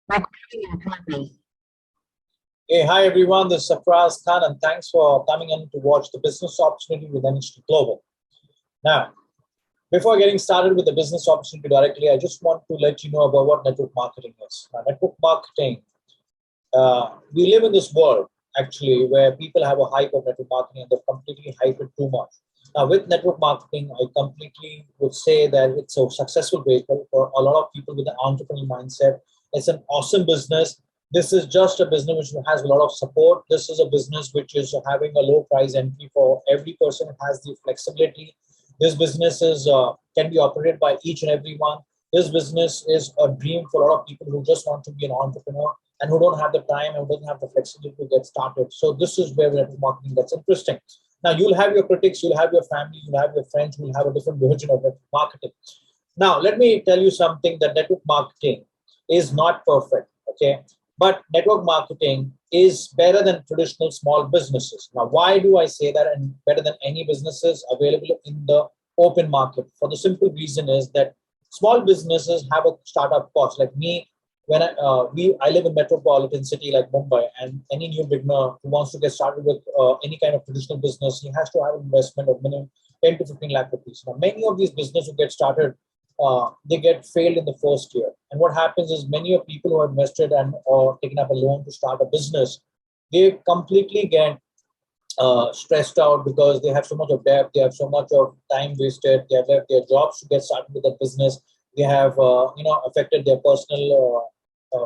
Hey, hi everyone. This is Safraz Khan, and thanks for coming in to watch the business opportunity with NHT Global. Now, before getting started with the business opportunity directly, I just want to let you know about what network marketing is. Now, network marketing, we live in this world actually where people have a hype of network marketing and they've completely hyped it too much. Now, with network marketing, I completely would say that it's a successful vehicle for a lot of people with an entrepreneurial mindset. It's an awesome business. This is just a business which has a lot of support. This is a business which is having a low price entry for every person who has the flexibility. This business is can be operated by each and every one. This business is a dream for a lot of people who just want to be an entrepreneur and who don't have the time and don't have the flexibility to get started. So this is where network marketing gets interesting. Now you'll have your critics, you'll have your family, you'll have your friends who will have a different version of network marketing. Now let me tell you something that network marketing is not perfect. Okay. But network marketing is better than traditional small businesses. Now, why do I say that and better than any businesses available in the open market? For the simple reason is that small businesses have a startup cost. Like me, when I live in metropolitan city like Mumbai, and any new beginner who wants to get started with any kind of traditional business, he has to have an investment of minimum 10 to 15 lakh rupees. Now, many of these businesses who get started they get failed in the first year. And what happens is many of people who have invested and or taken up a loan to start a business, they completely get stressed out because they have so much of debt, they have so much of time wasted, they have left their jobs to get started with their business, they have affected their personal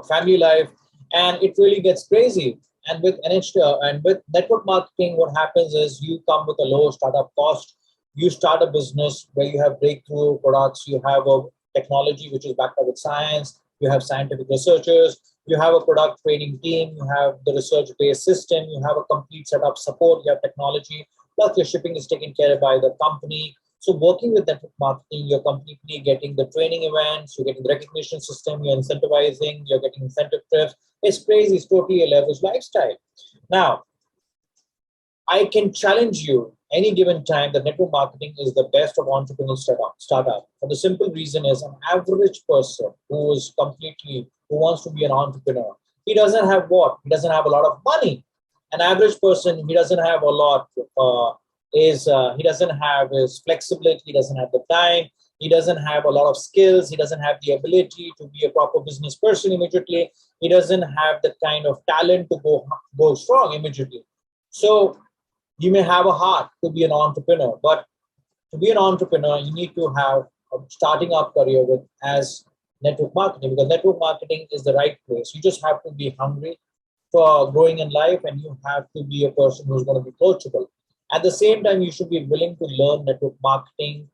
family life, and it really gets crazy. And with and with network marketing, what happens is you come with a low startup cost. You start a business where you have breakthrough products, you have a technology which is backed up with science, you have scientific researchers, you have a product training team, you have the research based system, you have a complete set of support, you have technology, plus your shipping is taken care of by the company. So working with network marketing, you're completely getting the training events, you're getting the recognition system, you're incentivizing, you're getting incentive trips. It's crazy, it's totally a leveraged lifestyle. Now, I can challenge you any given time that network marketing is the best of entrepreneurial startup. For the simple reason is an average person who is completely who wants to be an entrepreneur. He doesn't have what? He doesn't have a lot of money. An average person, he doesn't have a lot. He doesn't have his flexibility. He doesn't have the time. He doesn't have a lot of skills. He doesn't have the ability to be a proper business person immediately. He doesn't have the kind of talent to go strong immediately. So you may have a heart to be an entrepreneur, but to be an entrepreneur, you need to have a starting up career with as network marketing, because network marketing is the right place. You just have to be hungry for growing in life, and you have to be a person who's going to be coachable. At the same time, you should be willing to learn network marketing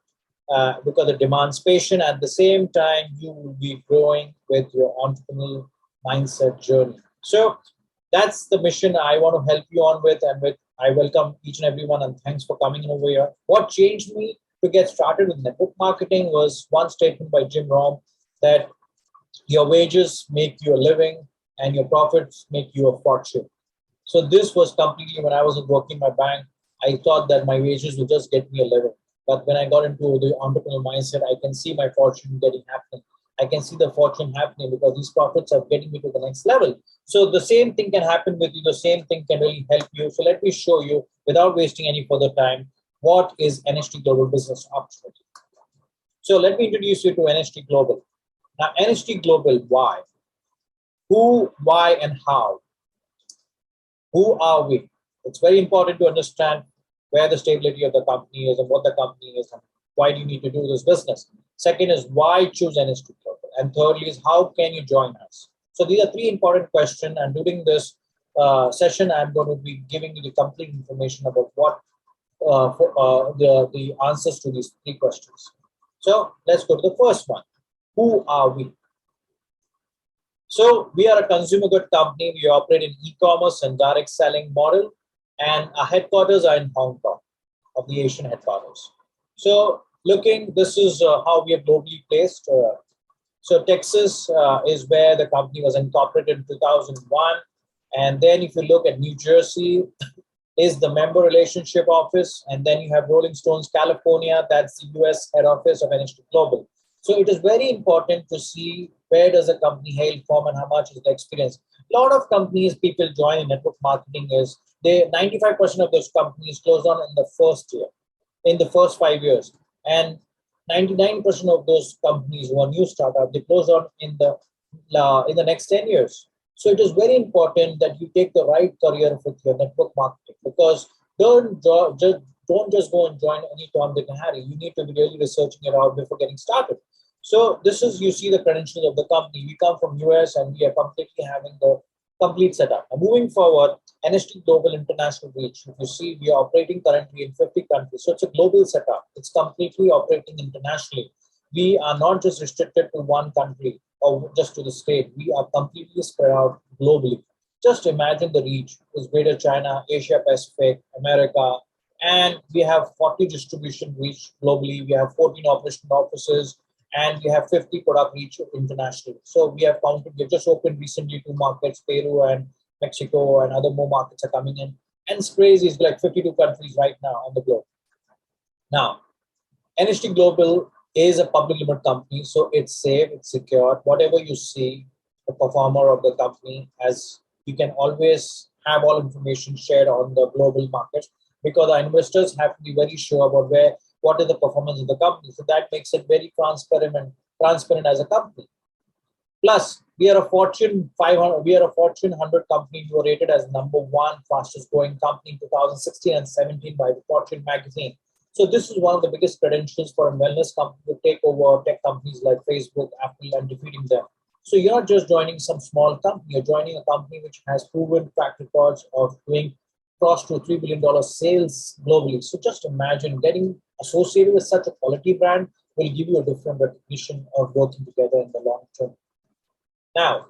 because it demands patience. At the same time, you will be growing with your entrepreneurial mindset journey. So that's the mission I want to help you on with, and with I welcome each and everyone, and thanks for coming in over here. What changed me to get started with network marketing was one statement by Jim Rohn that your wages make you a living and your profits make you a fortune. So this was completely when I was working my bank. I thought that my wages would just get me a living. But when I got into the entrepreneurial mindset, I can see my fortune getting happening. I can see the fortune happening because these profits are getting me to the next level. So the same thing can happen with you. The same thing can really help you. So let me show you, without wasting any further time, what is NHT Global Business Opportunity. So let me introduce you to NHT Global. Now, NHT Global, why? Who, why, and how? Who are we? It's very important to understand where the stability of the company is and what the company is and why do you need to do this business. Second is why choose NHT Global? And thirdly is how can you join us? So these are three important questions, and during this session, I'm going to be giving you the complete information about what the answers to these three questions. So let's go to the first one. Who are we? So we are a consumer good company. We operate in e-commerce and direct selling model, and our headquarters are in Hong Kong, of the Asian headquarters. So this is how we are globally placed. So Texas is where the company was incorporated in 2001. And then if you look at New Jersey, is the member relationship office. And then you have Rolling Stones, California. That's the US head office of NHT Global. So it is very important to see where does the company hail from and how much is the experience. A lot of companies people join in network marketing is 95% of those companies close on in the first year, in the first 5 years, and 99% of those companies who are new startup they close on in the next 10 years. So it is very important that you take the right career with your network marketing, because don't just go and join any Tom, Dick, and Harry. You need to be really researching it out before getting started. So this is, you see the credentials of the company. We come from US and we are completely having the complete setup. Now moving forward, NST Global International Reach. If you see, we are operating currently in 50 countries. So it's a global setup. It's completely operating internationally. We are not just restricted to one country or just to the state. We are completely spread out globally. Just imagine the reach is Greater China, Asia Pacific, America, and we have 40 distribution reach globally. We have 14 operational offices, and we have 50 product reach internationally. So we have just opened recently 2 markets, Peru and Mexico, and other more markets are coming in. And it's crazy, it's like 52 countries right now on the globe. Now, NST Global is a public limited company, so it's safe, it's secure. Whatever you see, the performer of the company, as you can always have all information shared on the global markets, because our investors have to be very sure about what is the performance of the company. So that makes it very transparent as a company. Plus, we are a Fortune 500, we are a Fortune 100 company. We were rated as #1 fastest growing company in 2016 and 17 by the Fortune magazine. So this is one of the biggest credentials for a wellness company to take over tech companies like Facebook, Apple, and defeating them. So you're not just joining some small company, you're joining a company which has proven track records of doing cross to $3 billion sales globally. So just imagine getting associated with such a quality brand will give you a different recognition of working together in the long term. Now,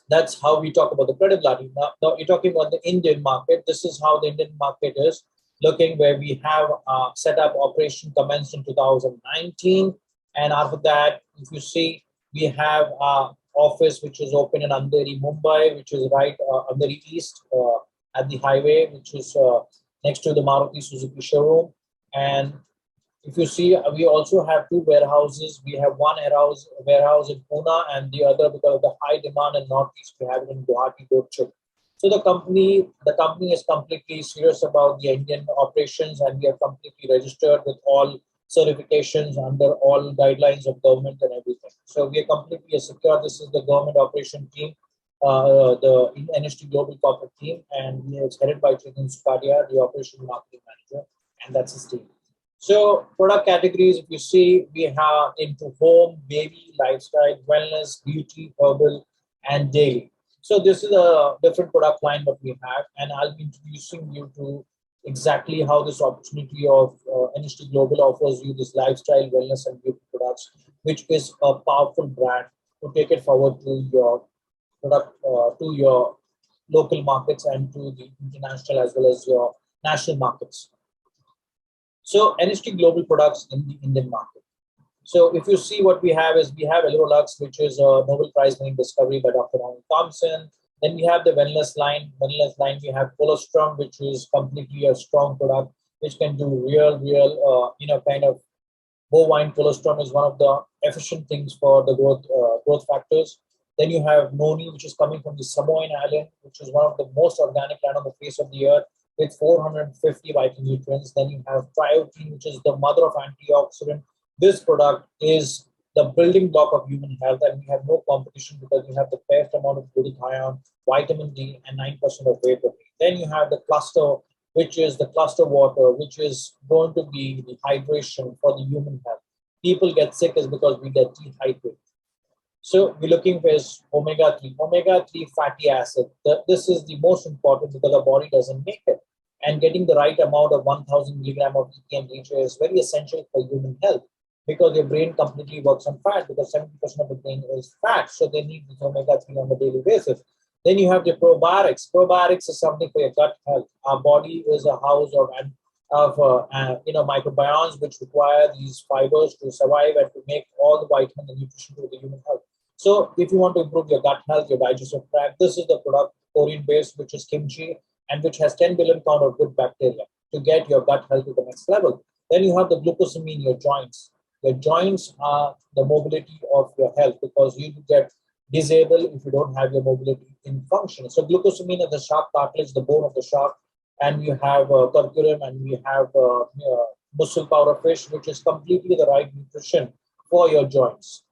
that's how we talk about the credibility. Now you're talking about the Indian market. This is how the Indian market is looking, where we have set up operation commenced in 2019. And after that, if you see, we have office which is open in Andheri, Mumbai, which is right Andheri East at the highway, which is next to the Maruti Suzuki showroom. And if you see, we also have 2 warehouses. We have one warehouse in Pune, and the other, because of the high demand in Northeast, we have it in Guwahati, Dorchuk. So the company is completely serious about the Indian operations, and we are completely registered with all certifications under all guidelines of government and everything. So we are completely secure. This is the government operation team, the NST Global Corporate team, and it's headed by Chetan Sukadia, the operation marketing manager, and that's his team. So product categories, if you see, we have into home, baby, lifestyle, wellness, beauty, herbal, and daily. So this is a different product line that we have, and I'll be introducing you to exactly how this opportunity of NST Global offers you this lifestyle, wellness, and beauty products, which is a powerful brand to take it forward to your product, to your local markets and to the international as well as your national markets. So NST Global products in the Indian market. So if you see, what we have is we have Elrolux, which is a Nobel Prize winning discovery by Dr. Ronald Thompson. Then we have the wellness line. We have Colostrum, which is completely a strong product, which can do real, kind of bovine colostrum is one of the efficient things for the growth factors. Then you have Noni, which is coming from the Samoan island, which is one of the most organic land on the face of the earth, with 450 vital nutrients. Then you have Triotein, which is the mother of antioxidant. This product is the building block of human health, and we have no competition because we have the best amount of glutathione, vitamin D, and 9% of whey protein. Then you have the cluster, which is the cluster water, which is going to be the hydration for the human health. People get sick is because we get dehydrated. So we're looking for omega-3. Omega-3 fatty acid. This is the most important because the body doesn't make it. And getting the right amount of 1000 milligram of EPM is very essential for human health, because your brain completely works on fat, because 70% of the brain is fat. So they need this omega-3 on a daily basis. Then you have the probiotics. Probiotics is something for your gut health. Our body is a house of microbiomes, which require these fibers to survive and to make all the vitamin and nutrition to the human health. So if you want to improve your gut health, your digestive tract, this is the product, Korean based, which is kimchi, and which has 10 billion count of good bacteria to get your gut health to the next level. Then you have the glucosamine in your joints. Your joints are the mobility of your health because you get disabled if you don't have your mobility in function. So glucosamine is the shark cartilage, the bone of the shark, and you have curcumin, and we have muscle powder fish, which is completely the right nutrition for your joints.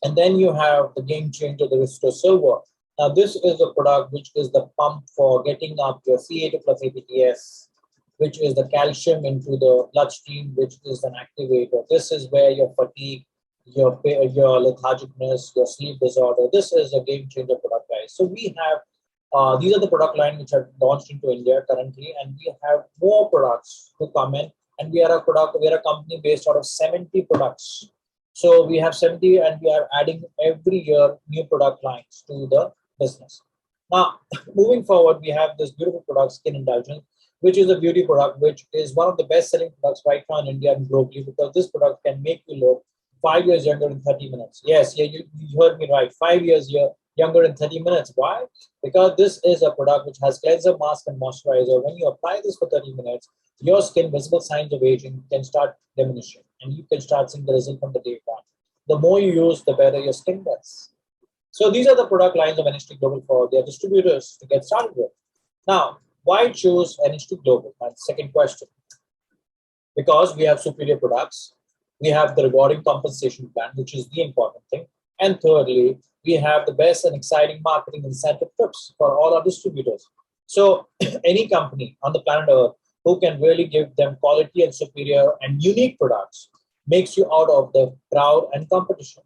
And then you have the game changer, the Risto Silver. Now, this is a product which is the pump for getting up your C8 plus ATPase, which is the calcium into the bloodstream, which is an activator. This is where your fatigue, your lethargicness, your sleep disorder. This is a game changer product, guys. So we have these are the product line which are launched into India currently, and we have more products to come in. And we are a company based out of 70 products. So we have 70, and we are adding every year new product lines to the business. Now, moving forward, we have this beautiful product, Skin Indulgence, which is a beauty product, which is one of the best selling products right now in India and globally, because this product can make you look 5 years younger in 30 minutes. Yes, yeah, you heard me right. 5 years younger in 30 minutes. Why? Because this is a product which has cleanser, mask, and moisturizer. When you apply this for 30 minutes, your skin visible signs of aging can start diminishing, and you can start seeing the result from the day one. The more you use, the better your skin gets. So these are the product lines of NHT Global for their distributors to get started with. Now, why choose NHT Global? My second question. Because we have superior products, we have the rewarding compensation plan, which is the important thing. And thirdly, we have the best and exciting marketing incentive tips for all our distributors. So any company on the planet Earth who can really give them quality and superior and unique products makes you out of the crowd and competition.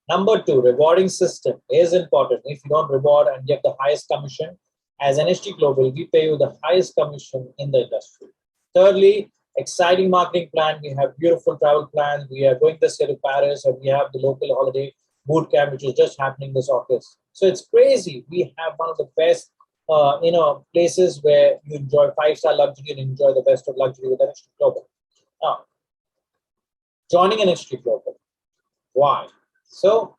Number two, rewarding system is important. If you don't reward and get the highest commission, as NHT Global, we pay you the highest commission in the industry. Thirdly, exciting marketing plan. We have beautiful travel plans. We are going this year to Paris, and we have the local holiday boot camp, which is just happening this August. So it's crazy. We have one of the best, places where you enjoy five-star luxury and enjoy the best of luxury with NHT Global. Now, joining NHT Global. Why? So,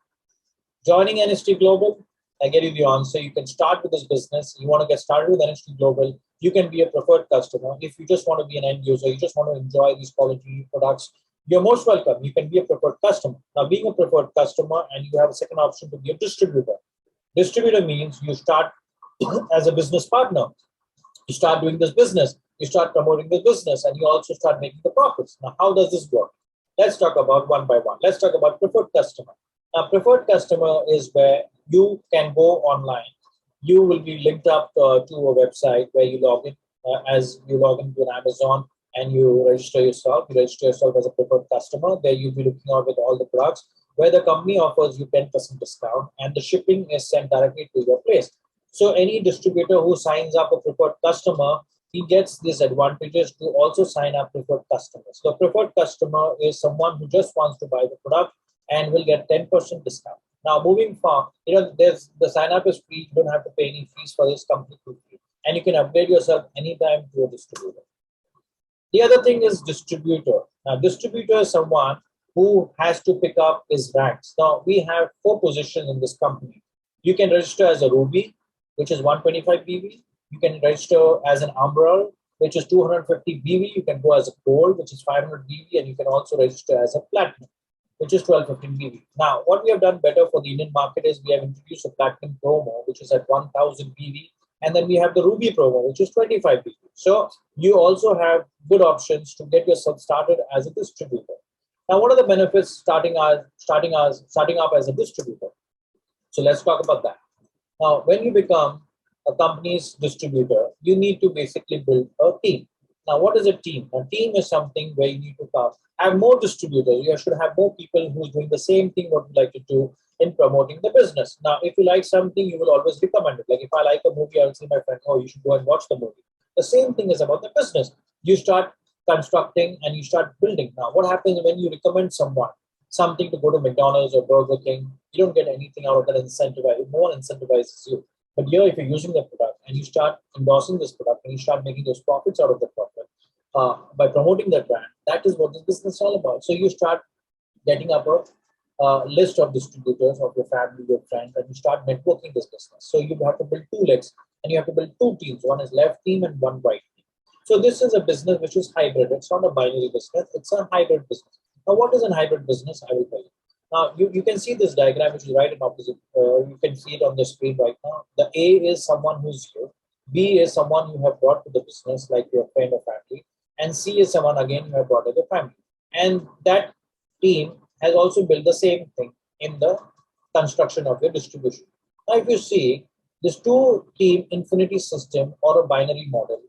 joining NHT Global, I get you the answer. You can start with this business. You want to get started with NHT Global. You can be a preferred customer. If you just want to be an end user, you just want to enjoy these quality products, you're most welcome. You can be a preferred customer. Now, being a preferred customer, and you have a second option to be a distributor. Distributor means you start as a business partner. You start doing this business. You start promoting the business, and you also start making the profits. Now, how does this work? Let's talk about one by one. Let's talk about preferred customer. Now, preferred customer is where you can go online. You will be linked up to a website where you log in as you log into an Amazon and you register yourself. You register yourself as a preferred customer. There you'll be looking out with all the products where the company offers you 10% discount, and the shipping is sent directly to your place. So any distributor who signs up a preferred customer, he gets these advantages to also sign up preferred customers. The preferred customer is someone who just wants to buy the product and will get 10% discount. Now, moving forward, there's the sign up is free. You don't have to pay any fees for this, completely free, and you can upgrade yourself anytime to a distributor. The other thing is distributor. Now, distributor is someone who has to pick up his ranks. Now, we have 4 positions in this company. You can register as a Ruby, which is 125 BV. You can register as an Umbral, which is 250 BV. You can go as a Gold, which is 500 BV, and you can also register as a Platinum, which is 1215 BV. Now, what we have done better for the Indian market is we have introduced a Platinum promo, which is at 1000 BV, and then we have the Ruby promo, which is 25 BV. So you also have good options to get yourself started as a distributor. Now, what are the benefits starting up as a distributor? So let's talk about that. Now, when you become a company's distributor, you need to basically build a team. Now, what is a team? A team is something where you need to have more distributors. You should have more people who are doing the same thing what you like to do in promoting the business. Now, if you like something, you will always recommend it. Like if I like a movie, I'll say my friend, oh, you should go and watch the movie. The same thing is about the business. You start constructing and you start building. Now, what happens when you recommend someone something to go to McDonald's or Burger King? You don't get anything out of that incentivized. No one incentivizes you. But here, if you're using the product and you start endorsing this product and you start making those profits out of the profit by promoting the brand, that is what this business is all about. So you start getting up a list of distributors of your family, your friends, and you start networking this business. So you have to build 2 legs and you have to build 2 teams. One is left team and one right team. So this is a business which is hybrid. It's not a binary business. It's a hybrid business. Now, what is a hybrid business? I will tell you. Now, you can see this diagram, which is right in opposite. You can see it on the screen right now. The A is someone who's you. B is someone you have brought to the business, like your friend or family. And C is someone, again, you have brought to the family. And that team has also built the same thing in the construction of your distribution. Now, if you see, this two-team infinity system or a binary model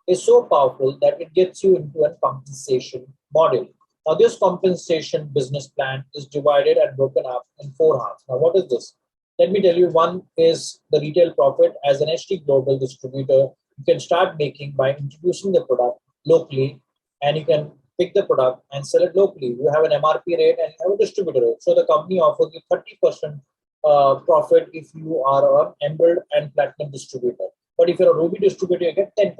is so powerful that it gets you into a compensation model. Now, this compensation business plan is divided and broken up in four halves. Now, what is this? Let me tell you, one is the retail profit. As an HT Global distributor, you can start making by introducing the product locally, and you can pick the product and sell it locally. You have an MRP rate and you have a distributor rate. So the company offers you 30% profit if you are an Emerald and Platinum distributor. But if you're a Ruby distributor, you get 10%.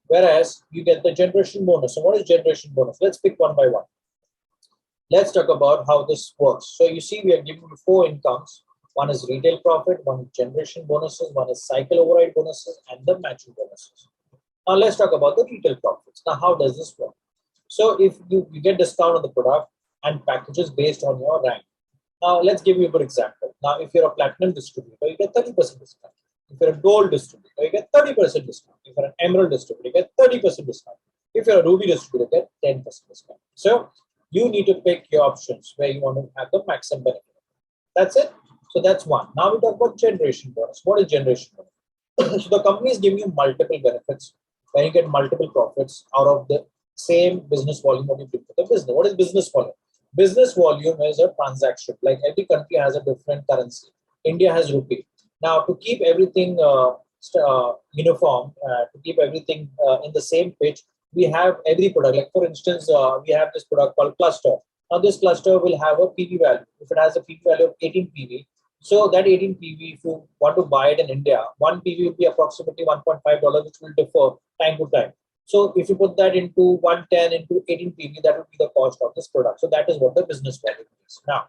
Whereas you get the generation bonus. So what is generation bonus? Let's pick one by one. Let's talk about how this works. So you see, we are giving you four incomes. One is retail profit, one is generation bonuses, one is cycle override bonuses, and the matching bonuses. Now let's talk about the retail profits. Now, how does this work? So if you get discount on the product and packages based on your rank. Now let's give you a good example. Now, if you're a platinum distributor, you get 30% discount. If you're a gold distributor, you get 30% discount. If you're an emerald distributor, you get 30% discount. If you're a ruby distributor, you get 10% discount. So you need to pick your options where you want to have the maximum benefit. That's it. So that's one. Now we talk about generation bonus. What is generation bonus? So the company is giving you multiple benefits when you get multiple profits out of the same business volume what you bring to the business. What is business volume? Business volume is a transaction. Like every country has a different currency. India has rupee. Now, to keep everything uniform, to keep everything in the same pitch, we have every product. Like for instance, we have this product called cluster. Now, this cluster will have a PV value. If it has a PV value of 18 PV, so that 18 PV, if you want to buy it in India, one PV will be approximately $1.5, which will differ time to time. So if you put that into 110 into 18 PV, that would be the cost of this product. So that is what the business value is. Now,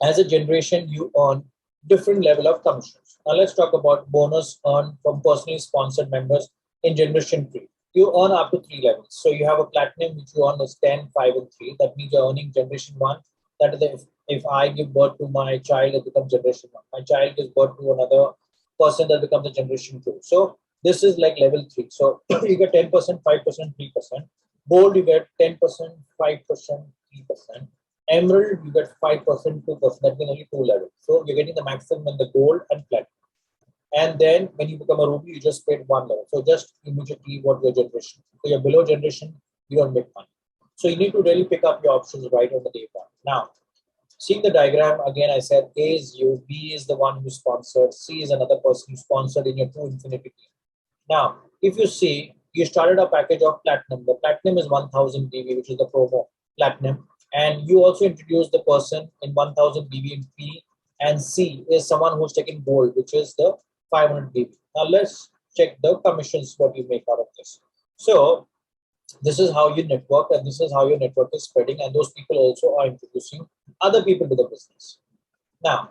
as a generation, you earn different level of commissions. Now let's talk about bonus earned from personally sponsored members in generation 3. You earn up to 3 levels. So you have a platinum, which you earn as 10, 5, and 3. That means you're earning generation 1. That is if I give birth to my child, it becomes generation 1. My child gives birth to another person, that becomes a generation 2. So this is like level 3. So you get 10%, 5%, 3%. Gold, you get 10%, 5%, 3%. Emerald, you get 5%, 2%. That means only 2 levels. So you're getting the maximum in the gold and platinum. And then when you become a ruby, you just paid 1 level. So just immediately what your generation. So you're below generation, you don't make money. So you need to really pick up your options right on the day one. Now, seeing the diagram, again, I said A is you, B is the one who sponsored, C is another person who sponsored in your two infinity team. Now, if you see, you started a package of platinum. The platinum is 1000 BV, which is the promo platinum. And you also introduced the person in 1000 BV in P, and C is someone who's taking gold, which is the 500 BV. Now let's check the commissions, what you make out of this. So this is how you network, and this is how your network is spreading, and those people also are introducing other people to the business. Now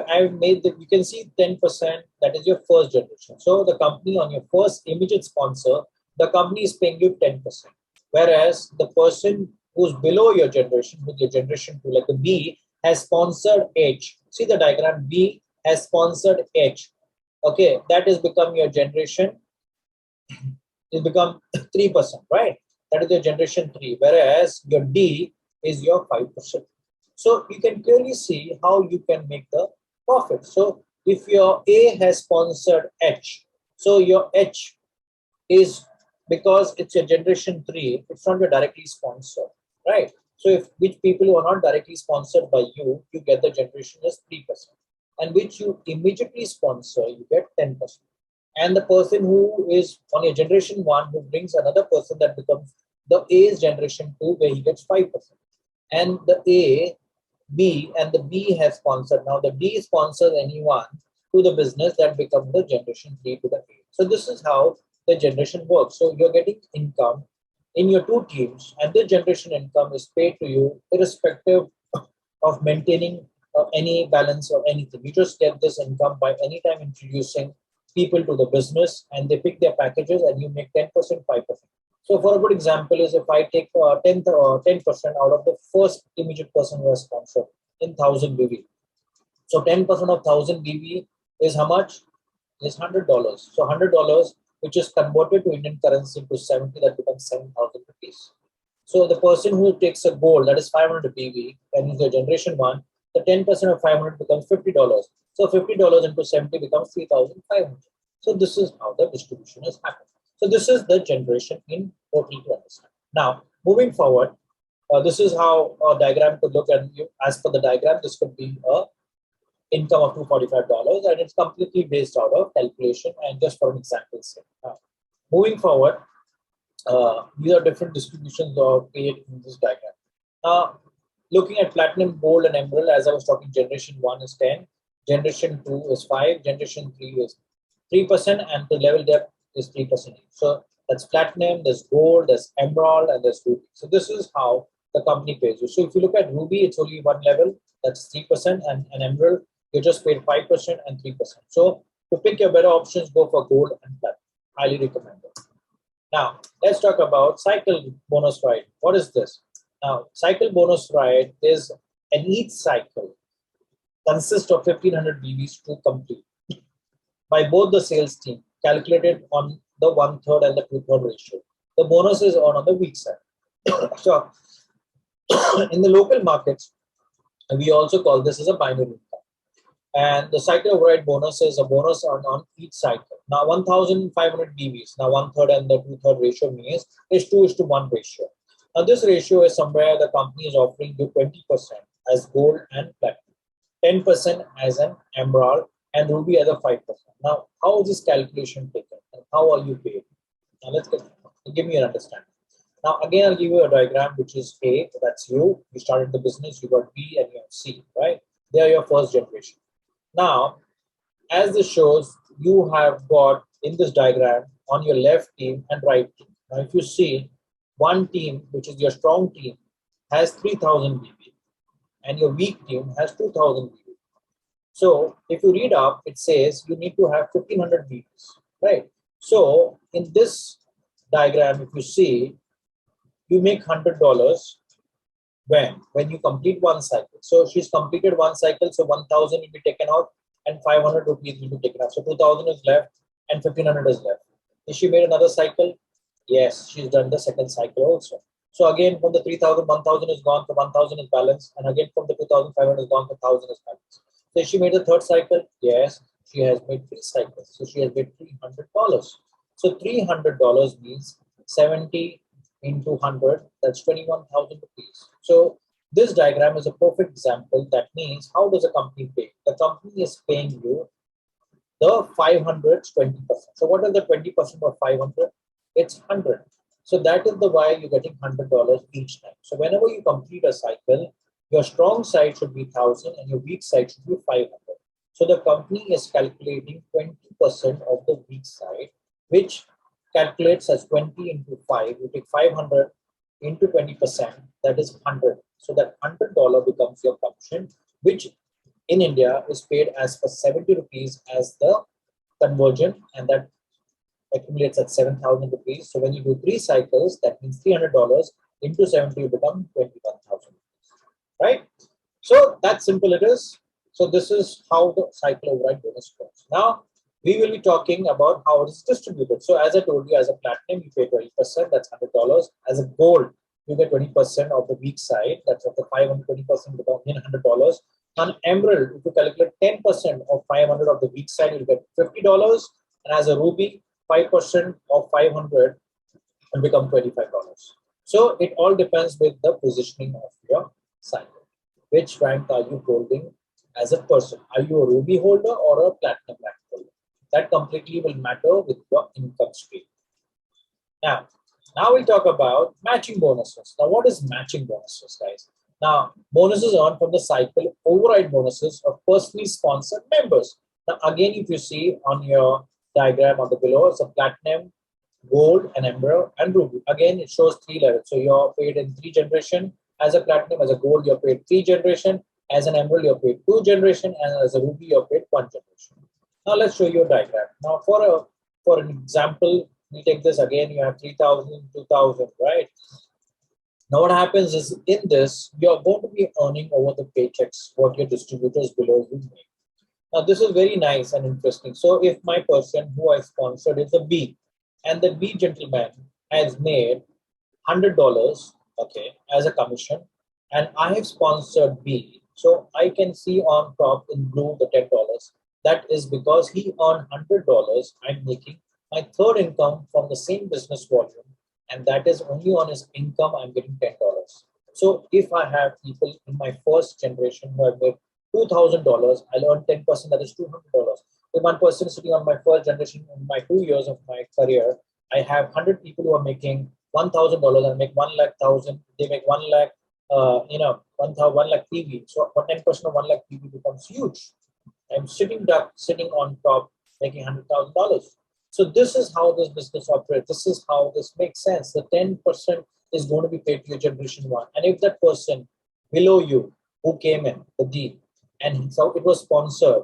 I've made that, you can see 10%, that is your first generation. So the company, on your first immediate sponsor, the company is paying you 10%. Whereas the person who's below your generation, with your generation 2, like the B, has sponsored H. See the diagram, B has sponsored H. Okay, that has become your generation, it become 3%, right? That is your generation 3, whereas your D is your 5%. So you can clearly see how you can make the profit. So if your A has sponsored H, so your H is, because it's your generation 3, it's not your directly sponsored, right? So if which people who are not directly sponsored by you, you get the generation as 3%. And which you immediately sponsor, you get 10%. And the person who is on your generation 1, who brings another person, that becomes the A's generation 2, where he gets 5%. And the A, B, and the B has sponsored. Now the D sponsors anyone to the business, that becomes the generation 3 to the A. So this is how the generation works. So you're getting income in your two teams, and the generation income is paid to you irrespective of maintaining any balance or anything. You just get this income by anytime introducing people to the business, and they pick their packages, and you make 10%, 5%. So for a good example is if I take 10% out of the first immediate person who has sponsored in 1000 BV. So 10% of 1000 BV is how much? Is $100. So $100, which is converted to Indian currency to 70, that becomes 7,000 rupees. So the person who takes a gold that is 500 BV and is the generation one, the 10% of 500 becomes $50. So $50 into 70 becomes 3,500. So this is how the distribution is happening. So this is the generation in total to understand. Now moving forward, this is how a diagram could look, and as per the diagram, this could be a income of $245, and it's completely based out of calculation and just for an example sake. Now, moving forward, these are different distributions of paid in this diagram. Now, looking at platinum, gold, and emerald, as I was talking, generation 1 is 10, generation 2 is 5, generation 3 is 3%, and the level depth is 3%. So that's platinum, there's gold, there's emerald, and there's ruby. So this is how the company pays you. So if you look at ruby, it's only one level, that's 3%, and an emerald, you just paid 5% and 3%. So to pick your better options, go for gold and platinum. Highly recommended. Now, let's talk about cycle bonus ride. What is this? Now, cycle bonus ride is an each cycle consists of 1500 BVs to complete by both the sales team, calculated on the 1/3 and the 2/3 ratio. The bonus is on the weak side. So, in the local markets, we also call this as a binary income. And the cycle override bonus is a bonus on each cycle. Now 1,500 BVs, now 1/3 and the 2/3 ratio means is 2:1 ratio. Now this ratio is somewhere the company is offering you 20% as gold and platinum, 10% as an emerald, and ruby as a 5%. Now how is this calculation taken and how are you paid? Now give me an understanding. Now again, I'll give you a diagram which is A, that's you started the business, you got B and you have C, right? They are your first generation. Now, as this shows, you have got in this diagram on your left team and right team. Now, if you see one team, which is your strong team, has 3,000 BV and your weak team has 2,000 BV. So, if you read up, it says you need to have 1,500 BVs, right? So, in this diagram, if you see, you make $100 when you complete one cycle. So she's completed one cycle, so 1,000 will be taken out and 500 rupees will be taken out. So 2,000 is left and 1,500 is left. Is she made another cycle? Yes, she's done the second cycle also. So again, from the 3,000, 1,000 is gone, so 1,000 is balanced, and again from the 2,500 is gone, so 1,000 is balanced. So she made the third cycle? Yes, she has made 3 cycles. So she has made $300. So $300 means 70 into 100, that's 21,000 rupees. So this diagram is a perfect example. That means how does a company pay? The company is paying you the 500 20%. So what is the 20% of 500? It's 100. So that is the why you're getting $100 each time. So whenever you complete a cycle, your strong side should be 1,000 and your weak side should be 500. So the company is calculating 20% of the weak side, which calculates as 20 into 5. You take 500 into 20%, that is 100. So that $100 becomes your commission, which in India is paid as per 70 rupees as the conversion, and that accumulates at 7,000 rupees. So when you do 3 cycles, that means $300 into 70 will become 21,000, right? So that's simple it is. So this is how the cycle override bonus works. Now we will be talking about how it is distributed. So as I told you, as a platinum, you pay 20%, that's $100. As a gold, you get 20% of the weak side, that's of the 520% becomes $100. On emerald, if you calculate 10% of 500 of the weak side, you'll get $50. And as a ruby, 5% of 500 will become $25. So it all depends with the positioning of your cycle. Which rank are you holding as a person? Are you a ruby holder or a platinum rank holder? That completely will matter with your income stream. Now we'll talk about matching bonuses. Now, what is matching bonuses, guys? Now, bonuses earned from the cycle override bonuses of personally sponsored members. Now, again, if you see on your diagram on the below, it's a platinum, gold, and emerald, and ruby. Again, it shows 3 levels. So you're paid in 3 generation. As a platinum, as a gold, you're paid 3 generation. As an emerald, you're paid 2 generation, and as a ruby, you're paid 1 generation. Now let's show you a diagram. Now for an example We take this again, you have 3,000, 2,000, right? Now what happens is in this, you're going to be earning over the paychecks what your distributors below you make. Now this is very nice and interesting. So if my person who I sponsored is a B, and the B gentleman has made $100, okay, as a commission, and I have sponsored B, so I can see on top in blue the $10. That is because he earned $100. I'm making my third income from the same business volume, and that is only on his income I'm getting $10. So if I have people in my first generation who have made $2,000, I'll earn 10%, that is $200. If one person sitting on my first generation in my 2 years of my career, I have 100 people who are making $1,000 and make 1,00,000. They make 1 lakh, 1 lakh PV. So 10% of 1 lakh PV becomes huge. I'm sitting on top, making $100,000. So this is how this business operates. This is how this makes sense. The 10% is going to be paid to your generation one. And if that person below you who came in, the D, and so it was sponsored.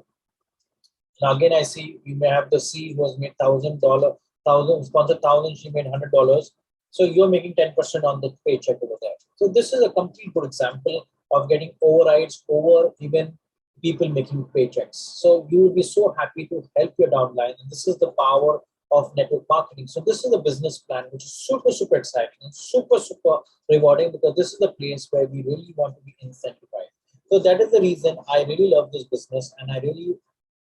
Now again, I see you may have the C who has made $1,000, sponsored 1,000, she made $100. So you're making 10% on the paycheck over there. So this is a complete good example of getting overrides over even people making paychecks. So you will be so happy to help your downline. And this is the power of network marketing. So this is the business plan, which is super, super exciting and super, super rewarding, because this is the place where we really want to be incentivized. So that is the reason I really love this business, and I really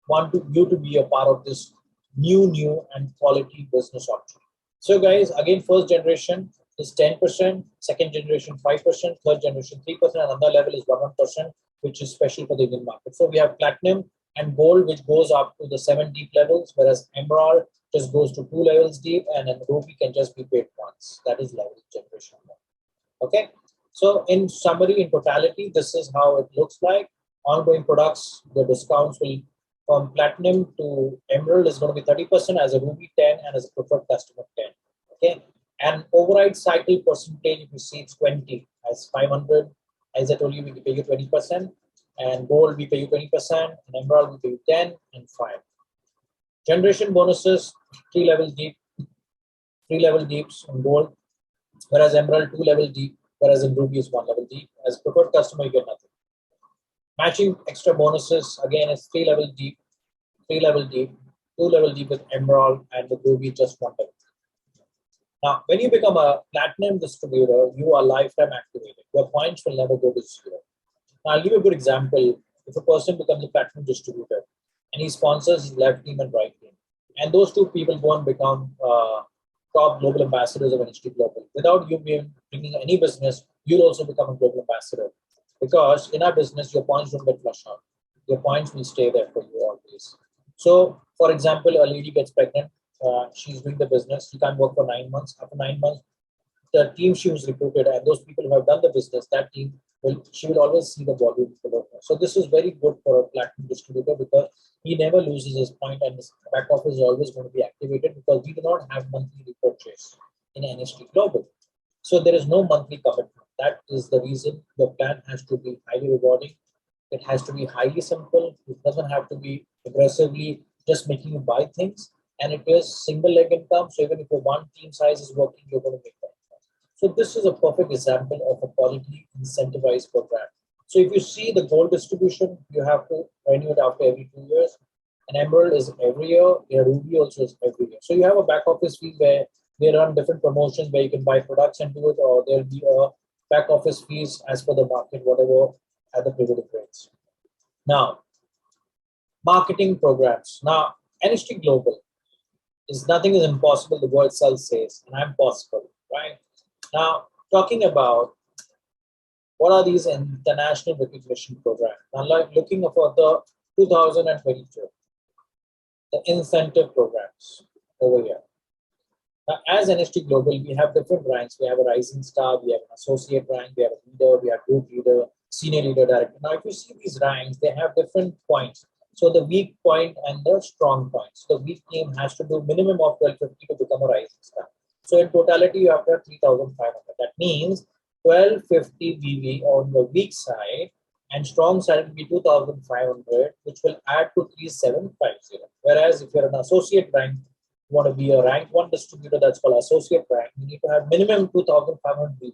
want you to be a part of this new and quality business opportunity. So guys, again, first generation is 10%, second generation 5%, third generation 3%, and another level is 1%, which is special for the Indian market. So we have platinum and gold, which goes up to the 7 deep levels, whereas emerald just goes to 2 levels deep, and then ruby can just be paid once. That is level generation 1. Okay. So in summary, in totality, this is how it looks like. Ongoing products, the discounts will from platinum to emerald is going to be 30%, as a ruby 10, and as a preferred customer 10. Okay. And override cycle percentage, if you see, it's 20. As 500, as I told you, we pay you 20%, and gold we pay you 20%, and emerald we pay you 10 and 5. Generation bonuses, 3 levels deep, 3 level deeps in gold, whereas emerald 2 level deep, whereas in ruby is 1 level deep. As preferred customer, you get nothing. Matching extra bonuses, again, is 3 level deep, 3 level deep, 2 level deep with emerald, and the ruby just 1 level. Now, when you become a platinum distributor, you are lifetime activated. Your points will never go to zero. Now, I'll give you a good example. If a person becomes a platinum distributor and he sponsors his left team and right team, and those two people go and become top global ambassadors of NHT Global, without you bringing any business, you'll also become a global ambassador. Because in our business, your points don't get flushed out. Your points will stay there for you always. So, for example, a lady gets pregnant. She's doing the business. She can't work for 9 months. After 9 months, the team she was recruited and those people who have done the business, that team she will always see the volume below her. So this is very good for a platinum distributor, because he never loses his point, and his back office is always going to be activated, because we do not have monthly repurchase in NHT Global. So there is no monthly commitment. That is the reason your plan has to be highly rewarding. It has to be highly simple. It doesn't have to be aggressively just making you buy things. And it is single leg income. So even if your one team size is working, you're going to make that. So this is a perfect example of a quality incentivized program. So if you see the gold distribution, you have to renew it after every 2 years. And emerald is every year. Your ruby also is every year. So you have a back office fee where they run different promotions where you can buy products and do it, or there'll be a back office fees as per the market, whatever at the privilege rates. Now, marketing programs. Now, NHT Global is nothing is impossible. The word itself says, and I'm possible, right? Now, talking about what are these international recognition programs? Now, like looking for the 2022, the incentive programs over here. Now, as NHT Global, we have different ranks. We have a rising star, we have an associate rank, we have a leader, we have group leader, senior leader, director. Now, if you see these ranks, they have different points. So the weak point and the strong point. So the weak team has to do minimum of 1250 to become a rising star. So in totality, you have to have 3,500. That means 1250 BV on the weak side, and strong side will be 2,500, which will add to 3,750. Whereas if you're an associate rank, want to be a rank 1 distributor, that's called associate rank, you need to have minimum 2,500 BV.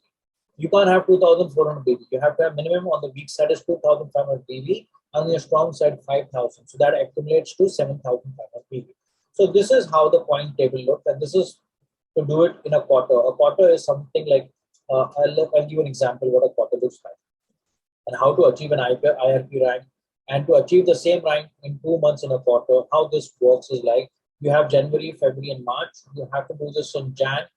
You can't have 2,400 BV. You have to have minimum on the weak side is 2,500 BV, on your strong side 5,000. So that accumulates to 7,500 BV. So this is how the point table looks, and this is to do it in a quarter. A quarter is something like, I'll give you an example what a quarter looks like, and how to achieve an IRP rank, and to achieve the same rank in 2 months in a quarter. How this works is like, you have January, February, and March. You have to do this in Jan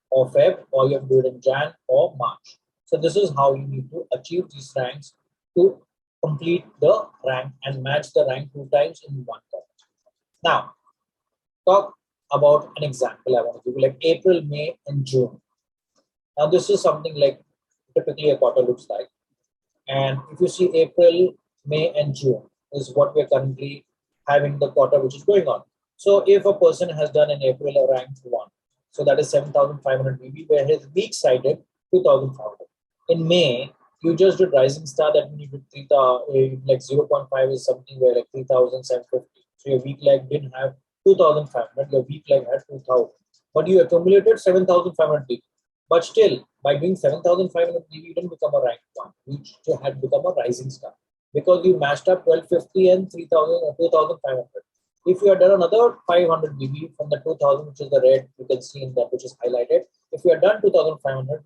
or Feb, or you have to do it in Jan or March. So this is how you need to achieve these ranks to complete the rank and match the rank 2 times in one quarter. Now, talk about an example I want to give you, like April, May, and June. Now, this is something like typically a quarter looks like. And if you see April, May, and June is what we're currently having the quarter which is going on. So if a person has done in April a rank 1, so that is 7,500 BV, where his weak side is 2,500. In May, you just did rising star, that means you did like 0.5 is something where like 3,750. So your weak leg didn't have 2,500, your weak leg had 2,000. But you accumulated 7,500 BV. But still, by doing 7,500 BV, you didn't become a rank 1. You had become a rising star, because you matched up 1,250 and 3,000 or 2,500. If you had done another 500 BV from the 2,000, which is the red, you can see in that, which is highlighted. If you had done 2,500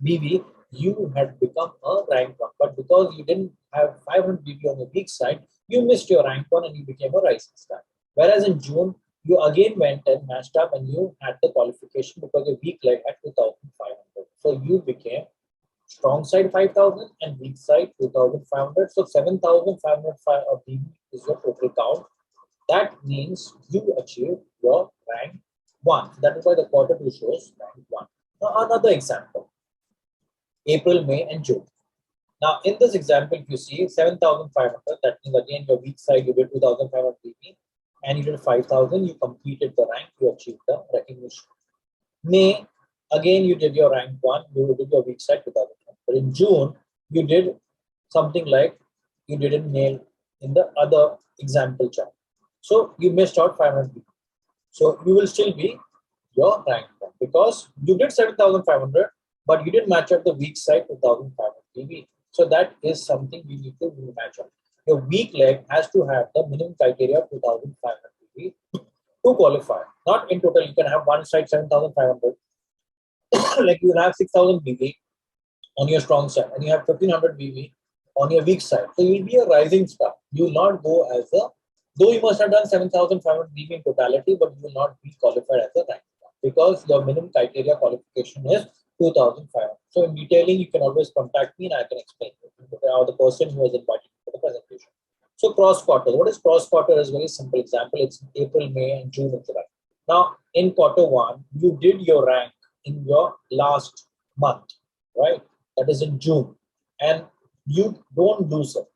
BV, you had become a rank 1. But because you didn't have 500 BV on the weak side, you missed your rank 1 and you became a rising star. Whereas in June, you again went and matched up and you had the qualification because your weak leg had 2,500. So you became strong side 5,000 and weak side 2,500. So 7,500 BV is your total count. That means you achieved your rank 1. That is why the quarter 2 shows rank 1. Now another example, April, May, and June. Now in this example, if you see 7,500, that means again your weak side you did 2,500 BV and you did 5,000, you completed the rank, you achieved the recognition. May, again you did your rank 1, you did your weak side 2,000. But in June, you did something like you didn't nail in the other example chart. So you missed out 500 BV. So you will still be your rank 1 because you did 7,500, but you didn't match up the weak side 2,500 BV. So that is something you need to match up. Your weak leg has to have the minimum criteria of 2,500 BV to qualify. Not in total, you can have one side 7,500, like you will have 6,000 BV on your strong side, and you have 1,500 BV on your weak side. So you will be a rising star. You will not go as a, though you must have done 7,500 BV in totality, but you will not be qualified as a rank 1 because your minimum criteria qualification is 2,500. So in detailing, you can always contact me and I can explain it. Or the person who has invited you for the presentation. So cross quarter. What is cross quarter? Is a very simple example. It's April, May, and June and July. Now in quarter 1, you did your rank in your last month, right? That is in June, and you don't lose it.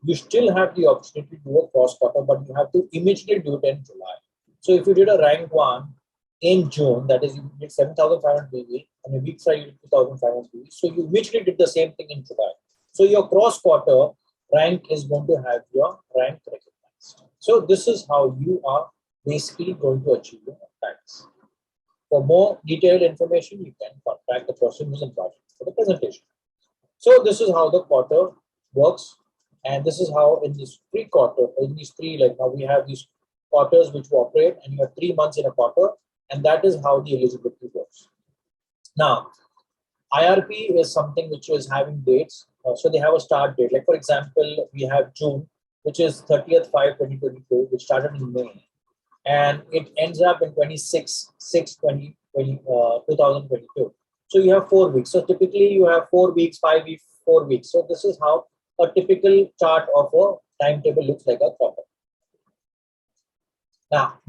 You still have the opportunity to do a cross quarter, but you have to immediately do it in July. So if you did a rank 1 in June, that is you did 7,500 BV, and a weak side you did 2,500 BV. So you immediately did the same thing in July. So your cross quarter rank is going to have your rank recognized. So this is how you are basically going to achieve your ranks. For more detailed information, you can contact the person who's invited for the presentation. So this is how the quarter works, and this is how in this like now we have these quarters which operate, and you have 3 months in a quarter, and that is how the eligibility works. Now, IRP is something which is having dates. So they have a start date. Like for example, we have June, which is 30th 5 2022, which started in May, and it ends up in 2022. So you have 4 weeks. So typically you have 4 weeks, 5 weeks, 4 weeks. So this is how a typical chart of a timetable looks like a quarter. Now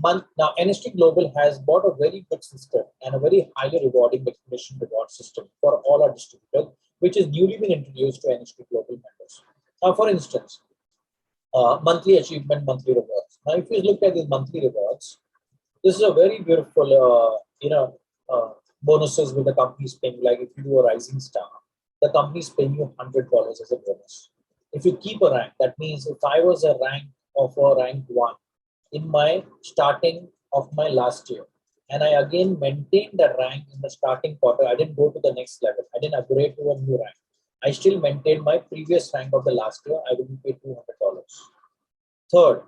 NST Global has bought a very good system and a very highly rewarding recognition reward system for all our distributors, which is newly been introduced to NST Global members. Now, for instance, monthly achievement, monthly rewards. Now, if you look at these monthly rewards, this is a very beautiful, bonuses with the company's paying. Like if you do a rising star, the company's paying you $100 as a bonus. If you keep a rank, that means if I was a rank of a rank 1 in my starting of my last year, and I again maintained the rank in the starting quarter. I didn't go to the next level. I didn't upgrade to a new rank. I still maintained my previous rank of the last year. I will be paid $200. Third,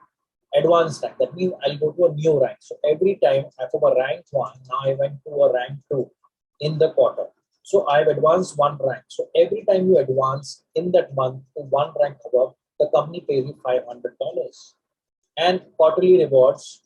advanced rank. That means I'll go to a new rank. So every time from a rank 1, now I went to a rank 2 in the quarter. So I've advanced one rank. So every time you advance in that month to one rank above, the company pays you $500. And quarterly rewards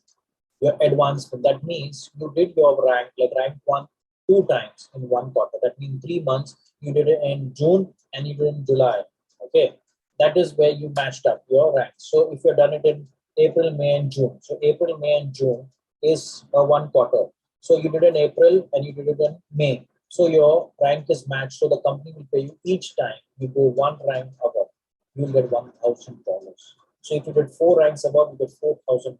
your advancement. That means you did your rank, like rank 1 2 times in one quarter. That means 3 months. You did it in June and you did it in July. Okay, that is where you matched up your rank. So if you've done it in April, May, and June, so April, May, and June is one quarter. So you did it in April and you did it in May. So your rank is matched. So the company will pay you each time you go one rank above. You'll get $1,000. So if you did 4 ranks above, you get $4,000.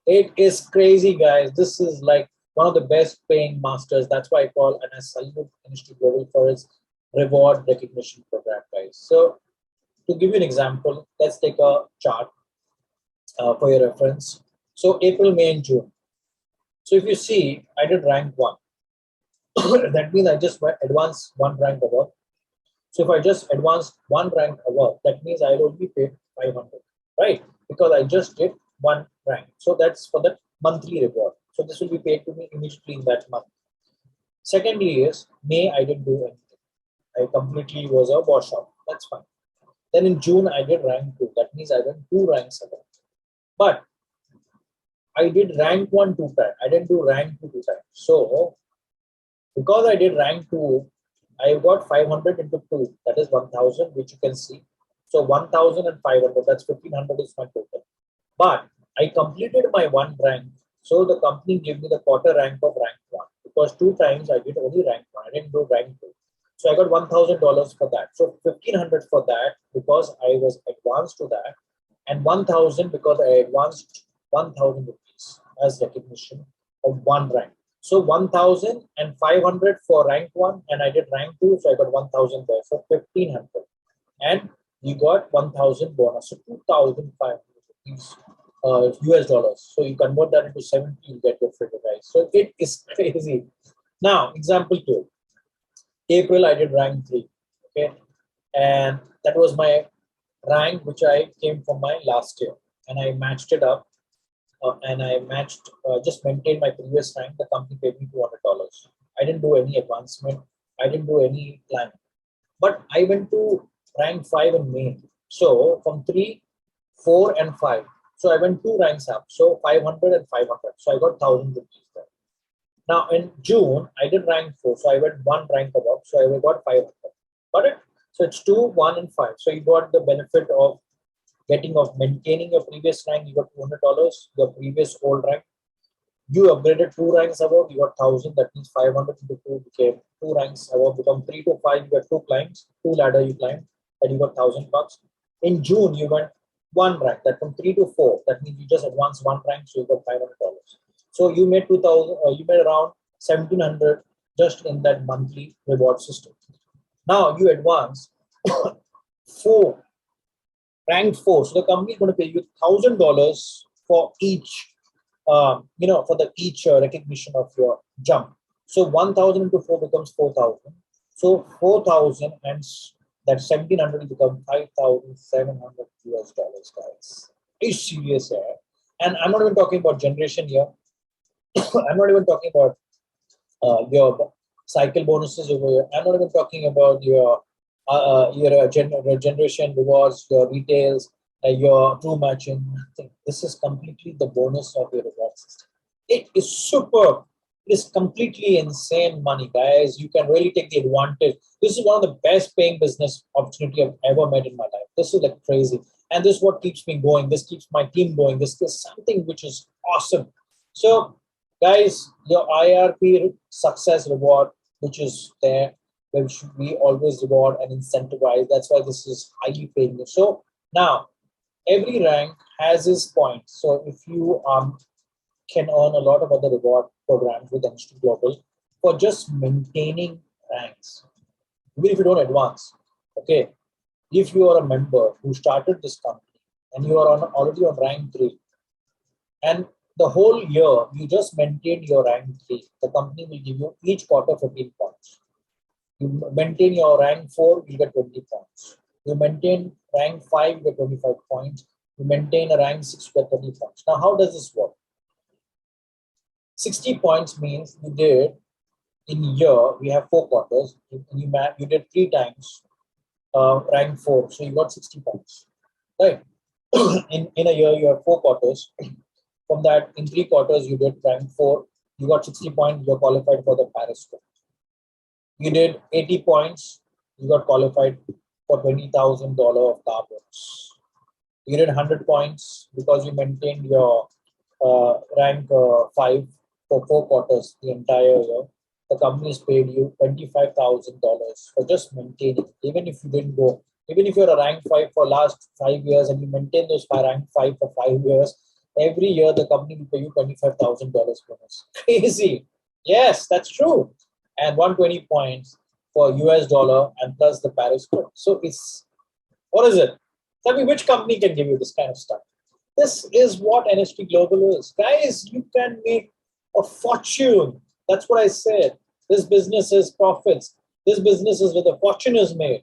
It is crazy, guys. This is like one of the best paying masters. That's why I call and I salute Industry Global for its reward recognition program, guys. So to give you an example, let's take a chart for your reference. So April, May, and June. So if you see, I did rank 1. That means I just went advanced one rank above. So if I just advanced one rank above, that means I will be paid 500, right? Because I just did one rank. So that's for the monthly reward. So this will be paid to me immediately in that month. Secondly is May, I didn't do anything. I completely was a washout. That's fine. Then in June, I did rank 2. That means I went 2 ranks above. But I did rank 1 2 times. I didn't do rank 2 2 times. So because I did rank 2, I got 500 into 2. That is 1,000, which you can see. So 1,500, that's 1,500 is my total. But I completed my one rank. So the company gave me the quarter rank of rank 1. Because 2 times I did only rank 1. I didn't do rank 2. So I got $1,000 for that. So 1,500 for that because I was advanced to that. And 1,000 because I advanced 1,000 rupees as recognition of one rank. So 1,500 for rank 1 and I did rank 2. So I got 1,000 there. So 1,500. And you got 1,000 bonus. So 2,500 rupees. US dollars. So you convert that into 70, you get your figure, guys. So it is crazy. Now, example 2. April, I did rank 3. Okay. And that was my rank, which I came from my last year. And I matched it up. And I just maintained my previous rank. The company paid me $200. I didn't do any advancement. I didn't do any planning. But I went to rank 5 in May. So from 3, 4, and 5. So I went 2 ranks up. So 500 and 500. So I got 1,000 rupees there. Now in June, I did rank 4. So I went 1 rank above. So I got 500. Got it? So it's 2, 1, and 5. So you got the benefit of maintaining your previous rank. You got $200. Your previous old rank. You upgraded 2 ranks above. You got 1,000. That means 500 into 2 became 2 ranks above. Become 3 to 5. You got 2 climbs. 2 ladder you climbed. And you got $1,000. In June, you went 1 rank. That from 3 to 4. That means you just advanced 1 rank. So you got $500. So you made 2,000. You made around 1,700 just in that monthly reward system. Now you advance 4. Rank 4. So the company is going to pay you $1,000 for each, for the each recognition of your jump. So 1,000 into 4 becomes 4,000. So 4,000 and that 1,700 will become 5,700 US dollars, guys. It's serious here. And I'm not even talking about generation here. I'm not even talking about your cycle bonuses over here. I'm not even talking about your generation rewards, your retails, your true matching. Nothing. This is completely the bonus of your reward system. It is superb. It is completely insane money, guys. You can really take the advantage. This is one of the best paying business opportunity I've ever met in my life. This is like crazy. And this is what keeps me going. This keeps my team going. This is something which is awesome. So, guys, your IRP success reward, which is there, which we always reward and incentivize. That's why this is highly paying. So now every rank has its points. So if you can earn a lot of other reward programs with Industry Global for just maintaining ranks, even if you don't advance. Okay, if you are a member who started this company and you are already on rank 3, and the whole year, you just maintain your rank 3. The company will give you each quarter 15 points. You maintain your rank 4, you get 20 points. You maintain rank 5, you get 25 points. You maintain a rank 6, you get 30 points. Now, how does this work? 60 points means you did in a year, we have 4 quarters. You did 3 times rank 4, so you got 60 points. Right? in a year, you have 4 quarters. From that, in 3 quarters, you did rank 4, you got 60 points, you're qualified for the Paris Club. You did 80 points, you got qualified for $20,000 of car bonus. You did 100 points because you maintained your rank 5 for 4 quarters the entire year. The company has paid you $25,000 for just maintaining. Even if you didn't go, even if you're a rank 5 for last 5 years and you maintain those rank 5 for 5 years, every year the company will pay you $25,000 bonus. Crazy. Yes, that's true. And 120 points for US dollar and plus the Paris Club. So it's, what is it? Tell me which company can give you this kind of stuff. This is what NST Global is. Guys, you can make a fortune. That's what I said. This business is profits. This business is where the fortune is made.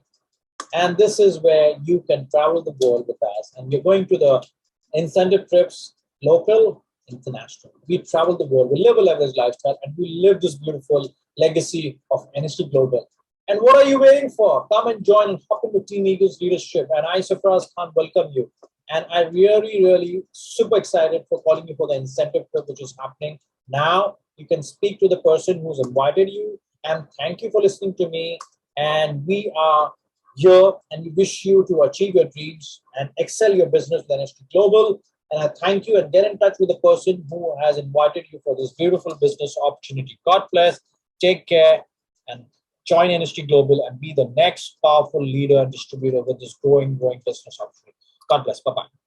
And this is where you can travel the world with us. And we're going to the incentive trips, local, international. We travel the world. We live a leveraged lifestyle and we live this beautiful legacy of NST Global. And what are you waiting for? Come and join and hop into Team Eagles leadership. And I, Sarfaraz Khan, welcome you. And I really super excited for calling you for the incentive trip, which is happening now. You can speak to the person who's invited you. And thank you for listening to me. And we are here and we wish you to achieve your dreams and excel your business with NST Global. And I thank you and get in touch with the person who has invited you for this beautiful business opportunity. God bless. Take care and join NST Global and be the next powerful leader and distributor with this growing business opportunity. God bless. Bye-bye.